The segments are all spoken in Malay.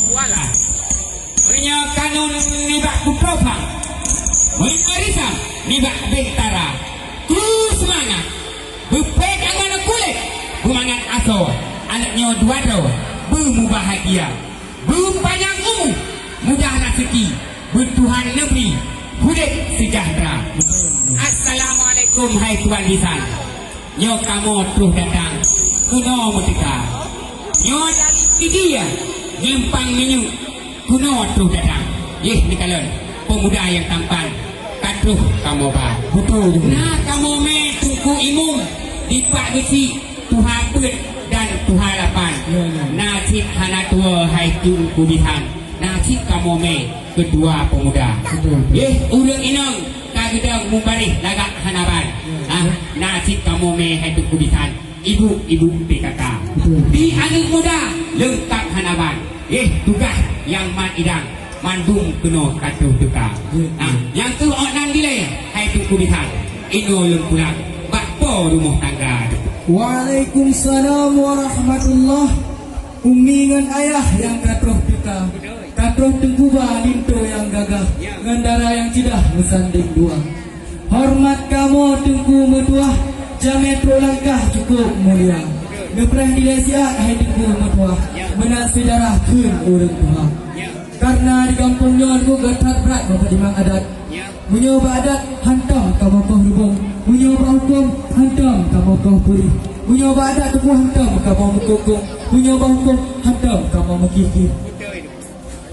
Wala. Punya kanun nibak kupropa. Merisam nibak bentara. Terus semangat. Berpegang mana kulit. Bumangan aso. Anaknya dua do. Bermubahagia. Berpanjang umur. Mudah rezeki. Bertuhan negeri. Hidup sejahtera. Assalamualaikum hai tuan lisan. Nyo kamu terus datang. Kuno mutika. Nyo dari dia. Nyempang minyu. Kuno terus datang. Yeh ni kalon. Pemuda yang tampan. Katuh kamu bah. Betul juga. Nah kamu me tunggu imum. Dipak besi. Tuhan put dan Tuhan lapan. Nasib hana tua hai tu kubihan. Nasib kamu me kedua pemuda. Betul. Yeh urang inang kagedang mubarih lagak hanaban. Nasib kamu me hai tu kubihan. Ibu-ibu PKK. Betul. Di anak muda lengkap hanaban. Tugas yang man idang mandung kena katuh duka. Yang tu orang dilai hai tu kubihan. Ino lengkulang bakpo rumah tangga. Waalaikumsalam warahmatullah. Umi ngan ayah yang katuh duka. Katuh tengkuba linto yang gagah. Ngandara yang cidah mesanding dua. Hormat kamu tengku metuah. Jametro langkah cukup mulia. Neprah dilesiat hai tengku metuah. Benar sejarah kun urang tuha. Karena di kampungnya aku getat berat bapak dimang adat. Menyoba adat hantam kamu kau hubung. Menyoba hukum hantam kamu kau puri. Menyoba adat tuku hantam kamu mengkukung. Menyoba hukum hantam kamu mengkikir.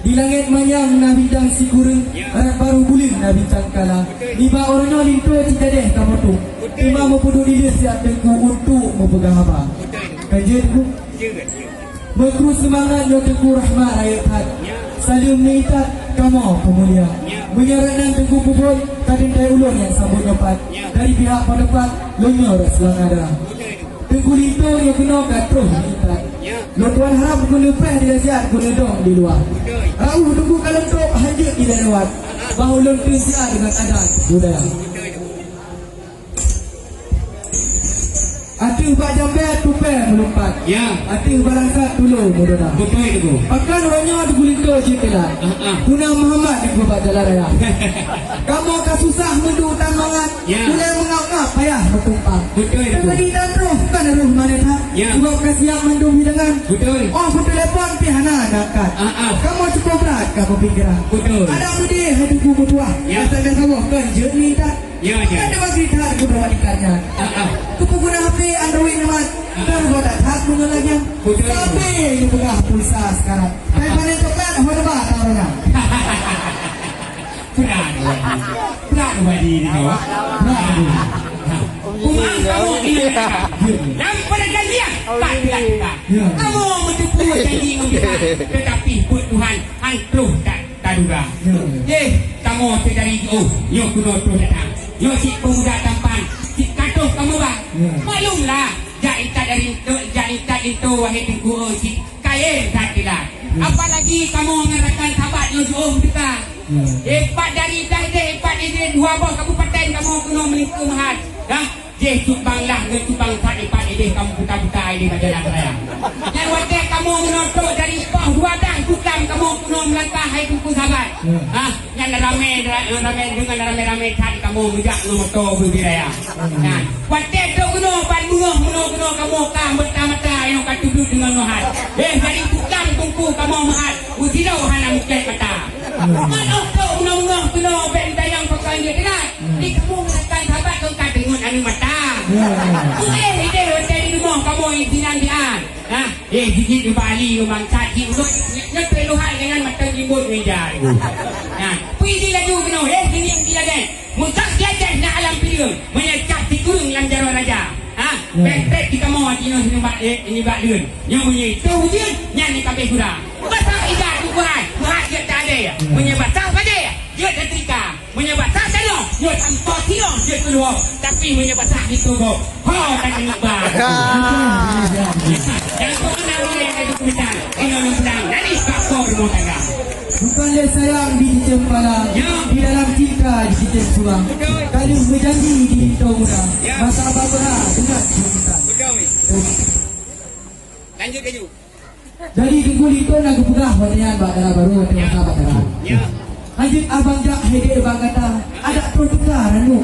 Di langit manyang nabi dan si kureng. Arat baru buling nabi tangkala. Niba orangnya lintu tidak deh kamu tu. Ima mempudu diri siap tengku untuk mempegang haba. Kajian ku. Berkru semangat yo tengku rahmat ayat hat. Salim niitat kamu pemulia. Menyerahkan tengku pupul kadintai ulun yang sambut dapat. Dari pihak pendapat lonyor selang ada. Tengku lintu yang kena katruh niitat. Lo tuan harap guna peh di siat guna dong di luar. Rauh tengku kalentok hajat di lewat. Bahu lontu siat dengan adat budaya. Ating pak jambe tupe melompat. Ya. Ating barangkat dulu modona. Betul itu. Akan orangnya digulinto cipela. Guna Muhammad di gua jalan raya. Kamu akan susah mendu tangangan. Mulai mengap-ngap payah bertumpang. Betul itu. Tadi dan roh kan roh mana tak? Juga kasihan mendu hidangan. Betul. Oh telepon pihana angkat. Kamu cukup berat kamu pikiran. Betul. Ada budi hidup gua tua. Biasa kamu kan jernih tak? Ya. Ada bagi tak gua ikannya. Kupuguna HP Android naman. Kan gua tak hak guna lagi. Tapi ini bukan pulsa sekarang. Kayak mana coklat apa ba taruhnya? Berat badi ni kau. Kumang kamu ini. Yang pada janjian tak kita. Kamu mencupu janji kita. Tetapi pun Tuhan angkruh tak duga. Kamu dari jauh. Yo kuno terus datang. Yo si pemuda tampan. Si katuh kamu bang. Maklumlah. Jangan itu wahai tengku si kain tak tidak. Apalagi kamu mengatakan sahabat yo jauh kita. Empat dari empat dari dua bos kabupaten kamu kena melingkup mahal. Dah. Cubanglah ke cubang tak empat ini kamu buta-buta ini pada jalan raya. Yang wajah kamu menonton dari bawah dua dah tukang kamu kena melangkah hai tengku sahabat. Yang ramai dengan ramai tadi kamu menjak motor berbiraya. Wajah tu kena panduh kena kamu kah mata-mata yang kau duduk dengan mahal. Dari tukang tengku kamu mahal. Usidau hana mungkin mata. Mana tu kena benda yang pakai dia dengar. Di kamu mengatakan sahabat kau tak dengar anu mata. Dia dari rumah kamu yang sinan dia. Gigi di Bali rumah cacing tu nyetel luhan dengan mata limbut meja. Pergi lagi kena sini yang dia kan. Mutak dia nak alam pilih menyecap si kurung yang jaro raja. Pek di kamu ini bak lun. Yang punya itu hujan nyanyi kabeh kurang. Basah ikat buat dia tak ada. Menyebasah saja dia setrika. Menyebasah sana dia tanpa tiang dia keluar. Tapi menyebasah itu kok. Tak nak bah. Jangan kau kenal boleh ada kebenaran. Ini menang. Dari bakor rumah tangga. Bukanlah sayang di Jempala, di dalam cinta di Cincin Suang. Kali berjanji di Linto Muda. Masa apa-apa dengan cinta. Lanjut ke you. Jadi kembali itu nak pegah wadian bak darah baru tengok sahabat darah. Ya. Lanjut abang jak hede abang kata ada pro teka ranu.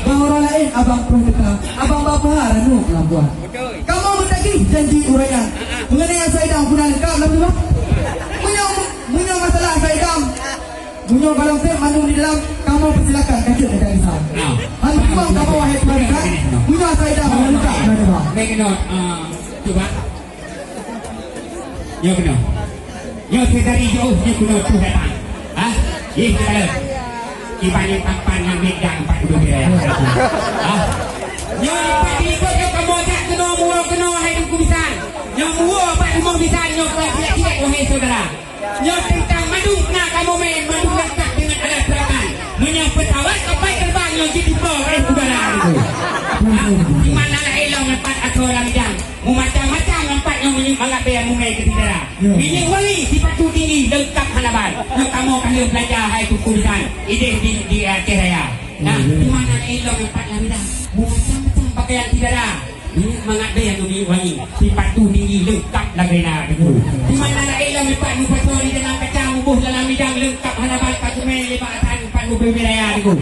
Bang orang lain abang pro teka, abang bapa ranu labuan. Betul. Kamu bertagi janji uraian mengenai yang saya dah pernah lengkap lah tu. Punya masalah saya dah. Punya kalau saya mandung di dalam kamu persilakan kaki ada di sana. Hanya kamu wahai Tuhan kan. Punya saya dah lengkap lah. Baik no. Coba. Yo kena. Yo dari jauh dia kena tu datang. Ah, ini kalau ibani papan yang medang pak dulu dia. Ah, yo pak ini kau kamu tak kena muak kena hai kumisan. Yo muak pak rumah bisan yo tidak wahai saudara. Yo tentang madu nak kamu main madu lekat dengan alat serangan. Menyang pesawat kapal terbang yo jadi oleh udara itu. Di mana lah elong lepas atau orang jam. Macam-macam nampak yang mengalap yang mungkin ke tidak. Ini wangi sifatu tinggi lengkap halaban. Kamu kena belajar hai kukulisan. Ini di akhir raya. Nah, di mana elong nampak yang dah. Macam-macam pakaian tidak ada. Ini mengapa yang wangi sifatu tinggi lengkap lagi nak. Di mana elong nampak mupatu di dalam kacang bubuh dalam bidang lengkap halaban patumen lepas atas empat bubuh wilayah itu.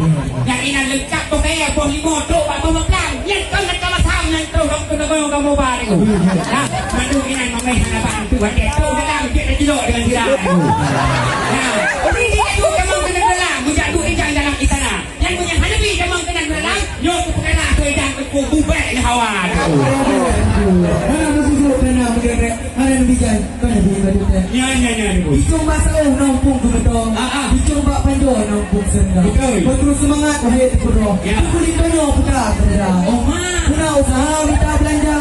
Yang ini lengkap pakaian buah limo truk apa mekang. Yang kau nak kalah sama yang terus kamu bar itu. Nah, mandu ini mengenai halaban itu dia tahu dalam dia dah jelok dengan tidak. Nah, ini dia tu kamu kena dalam, mujak tu ejang dalam istana. Yang punya hanabi kamu kena dalam, yo kena tu ejang ku bubek di hawa. Mana begitu kena bergerak, mana bijak, kena bergerak. Ya. Itu masalah nampung tu betul. Dicoba panjang nampung sendiri. Betul. Terus semangat wahai tekuro. Ya. Kulit banyak putra saudara. Oh ma. Guna usaha minta belanja.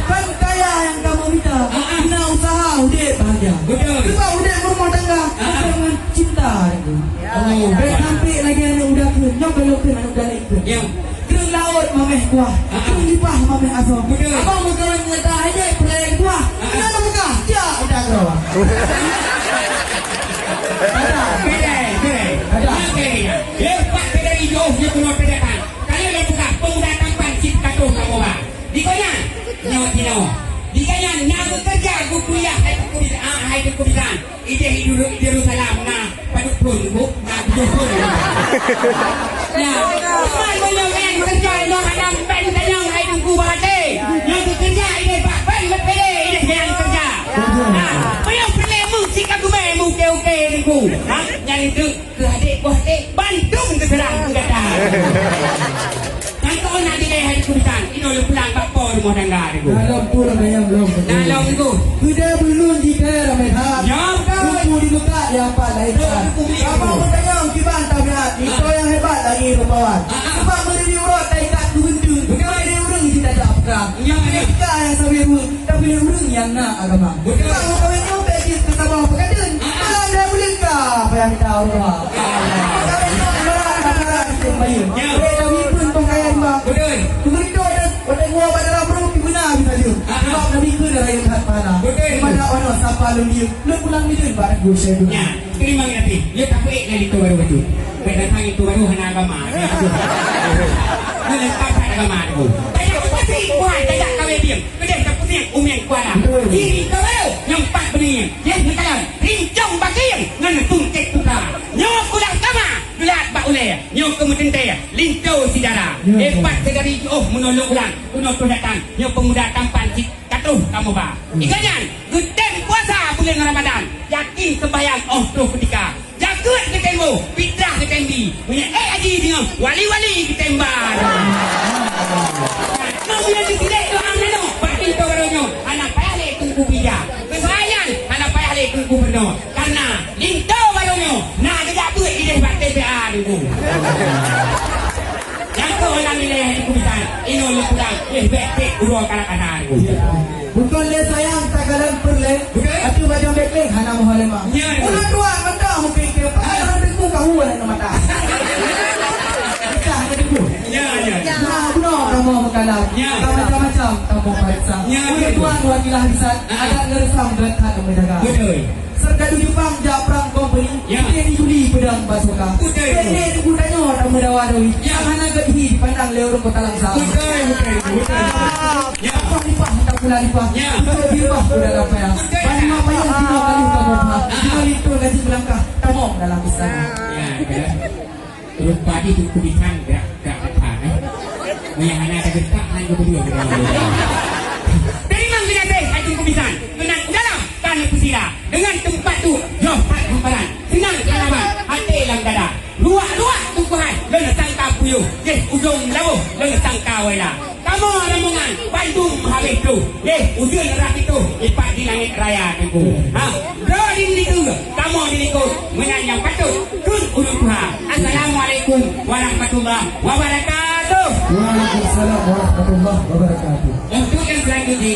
Kan kaya yang kamu minta. Guna usaha udah bahagia. Betul. Sebab udah berumah tangga dengan cinta itu. Oh. Sampai lagi anak udah ke, nyok belok ke anak udah ke. Ya. Ke laut mameh kuah. Ke lipah mameh asam. Betul. Abang berkawan nyata aja pelai kuah. Kenapa buka? Ya udah kau. Kedai. Lepas kedai jauh dia kena pedakan. Kalau dia buka pemuda tampan cip katuh kamu bah. Di kanya nyawa tino. Di kanya nak bekerja aku kuliah hai kuliah. Ide hidup Jerusalem nah paduk pun buk nak hidup pun. Nah, cuma banyak yang bekerja yang ada pen tanya hai tunggu bahate. Yang bekerja ide pak pen berpede ide yang kerja. Nah, banyak pelemu sik aku memu okey niku. Ha, yang itu ke adik buah adik Bandung ke serang kata. Kau nak dilai hari kulisan, ini lu pulang bapa rumah tangga niku. Dalam pulang yang belum. Dalam niku. Sudah belum jika ramai hal. Ya, Kumpul di muka yang apa lain. Kamu bertanya kiban tabiat. Itu yang hebat lagi rupawan. Sebab beri urut taikat kubentur. Bukan dia urung kita tak apa. Yang ada Kita yang sawi urut, tapi urung yang nak agama. Kamu kawin nyampe kita tabah pekadun. Kalau dia boleh kah apa yang kita urut. Kawin nyampe kata kita bayu. Kita wipun pengkayaan bang. betul. Tunggu itu ada gua pada bro guna bisa dia. Sebab Nabi ku dah raya hat mana. Pada ono sapa lu dia. Lu pulang ni tu barang gua saya dulu. Ya, terima kasih. Ya tak baik dari itu baru betul. Baik datang itu baru hana agama. Ini lengkap agama tu. Banyak pasti buat tajak kawin diam. Kedai tak punya umeng kuala. Kiri kau yang empat benih. Yes sekarang rincong bagian ngan tungkek tukar. Nyok kulang kama. Gelat bak ulai. Nyok kemudian teh lintou sidara. Hebat segari menolong ulang. Kuno tu datang. Nyok pemuda tampan katuh kamu ba. Ikanyan geden puasa bulan Ramadan. Yakin sembahyang tuh ketika. Jagut ke tembo, fitrah ke tembi. Punya haji dengan wali-wali ke tembar. Mau bila dipilih tu amnano, bagi tu barunya. Anak payah le tunggu bija. Kesayangan anak payah le tunggu benar. Karena lintou barunya. Nak kejap duit ide buat TPA dulu. Yang tu orang nilai hari kubisan. Ini oleh pulang. Bek-bek urut kanak-kanak dulu. Bukan le sayang tagalan perle. Atu baju bek hana mohalema. Ulah dua mata mungkin ke orang itu kau nak mata. Kita ada itu. Ya. Nah, benar kamu makalah. Macam-macam kamu periksa. Ulah dua wakilah lisan ada ngeresam dekat menjaga. Betul. Serta di Jepang Japrang Company. Ini di Juli pedang basuka. Ini di gudanya orang mendawai. Yang mana ke di pandang lewat kota Langsa. Betul. Ya, kau ni pah tak selalipah. Ya. Untuk bimbah udah apa ya. Betul. Panima apa yang kita kali kamu ha. Kita lintu gaji melangkah tamong dalam istana. Ya, kan. Terus padi tu kubisan gak apa yang anak ada dekat hanya berdua ke dalam. Dari mang binatang itu kubisan. Menang dalam kan pusira. Dengan tempat tu johat hamparan. Senang alamat hati lang dada. Luak-luak tumpuhan. Lena sangka puyuh. Ujung labuh. Lena sangka wala. Kamu ramungan Bandung habis tu. Ujung rapi tu lipat di langit raya tempu. Bro di tu. Kamu di ikut menyanyi patut. Kun ujung Tuhan. Assalamualaikum warahmatullahi wabarakatuh. Waalaikumsalam warahmatullahi wabarakatuh. Untuk yang selanjutnya